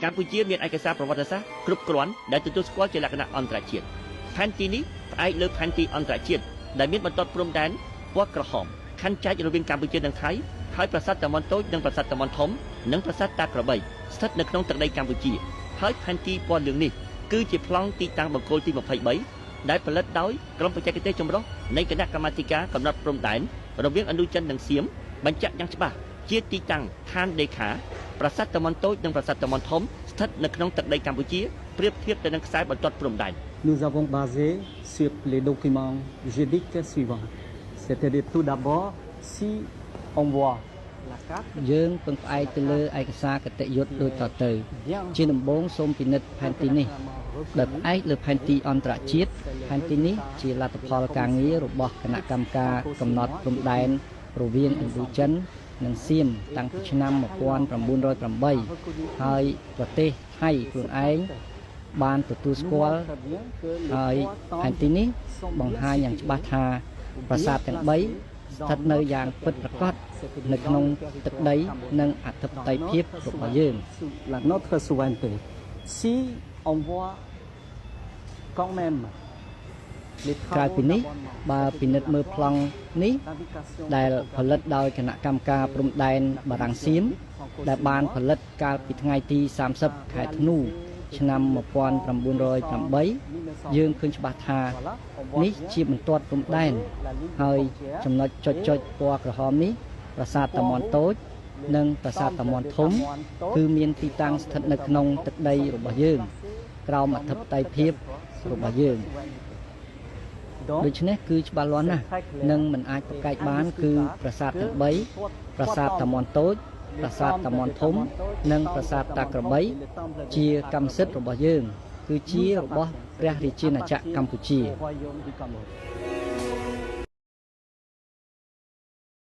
កម្ពុជាមានឯកសារប្រវត្តិសាស្ត្រគ្រប់គ្រាន់ដែលទទួលស្គាល់ជាលក្ខណៈអន្តរជាតិផែនទីនេះផ្អែកលើផែនទីអន្តរជាតិដែលមានបន្ទាត់ព្រំដែនពណ៌ក្រហមខណ្ឌចែករវាងកម្ពុជានិងថៃហើយប្រាសាទតាម៉ុនតូចនិងប្រាសាទតាម៉ុនធំនិងប្រាសាទតាក្របីស្ថិតនៅក្នុងទឹកដីកម្ពុជាហើយផែនទីពណ៌លឿងនេះគឺជាប្លង់ទីតាំងបង្គោលទី23ដែលផលិតដោយក្រុមបច្ចេកទេសចម្រុះនៃគណៈកម្មាធិការកំណត់ព្រំដែនរវាងឥណ្ឌូចិននិងសៀមបញ្ជាក់យ៉ាងច្បាស់ជាទីតាំងឋានដេខាប្រាសាទតាម៉ុនតូចនិងប្រាសាទតាម៉ុនធំស្ថិតនៅក្នុងទឹកដីកម្ពុជាប្រៀបធៀបទៅនឹងខ្សែបន្ទាត់ព្រំដែន Nous avons basé sur les documents juridiques suivants. C'est-à-dire tout d'abord, si on voit la carte, យើងពឹងផ្អែកទៅលើឯកសារគតិយុត្តដូចតទៅជាដំបូងសូមពិនិត្យផែនទីនេះដោយផ្អែកលើផែនទីអន្តរជាតិផែនទីនេះជាលទ្ធផលការងាររបស់គណៈកម្មការកំណត់ព្រំដែនរវាងឥណ្ឌូចិននិងសៀមតាំងពីឆ្នាំ1908ហើយប្រទេសថៃខ្លួនឯងបានទទួលស្គាល់ហើយផែនទីនេះបង្ហាញយ៉ាងច្បាស់ថាប្រាសាទទាំង3ស្ថិតនៅយ៉ាងពិតប្រាកដនៅក្នុងទឹកដីនិងអធិបតេយ្យភាពរបស់យើង notre souveraineté. Si on voit quand même ក្រៅពីនេះបើពិនិត្យមើលប្លង់នេះដែលផលិតដោយគណៈកម្មការព្រំដែនបារាំងសៀមដែលបានផលិតកាលពីថ្ងៃទី30ខែធ្នូឆ្នាំ1908យើងឃើញច្បាស់ថានេះជាបន្ទាត់ព្រំដែនហើយចំណុចចុចពណ៌ក្រហមនេះប្រាសាទតាម៉ុនតូចនិងប្រាសាទតាម៉ុនធំគឺមានទីតាំងស្ថិតនៅក្នុងទឹកដីរបស់យើងក្រោមអធិបតេយ្យភាពរបស់យើងដូច្នេះគឺច្បាស់លាស់ណាស់និងមិនអាចប្រកែកបានគឺប្រាសាទទាំង3ប្រាសាទតាម៉ុនតូចប្រាសាទតាម៉ុនធំនិងប្រាសាទតាក្របីជាកម្មសិទ្ធិរបស់យើងគឺជារបស់ព្រះរាជាណាចក្រកម្ពុជា royaume du Cameroun.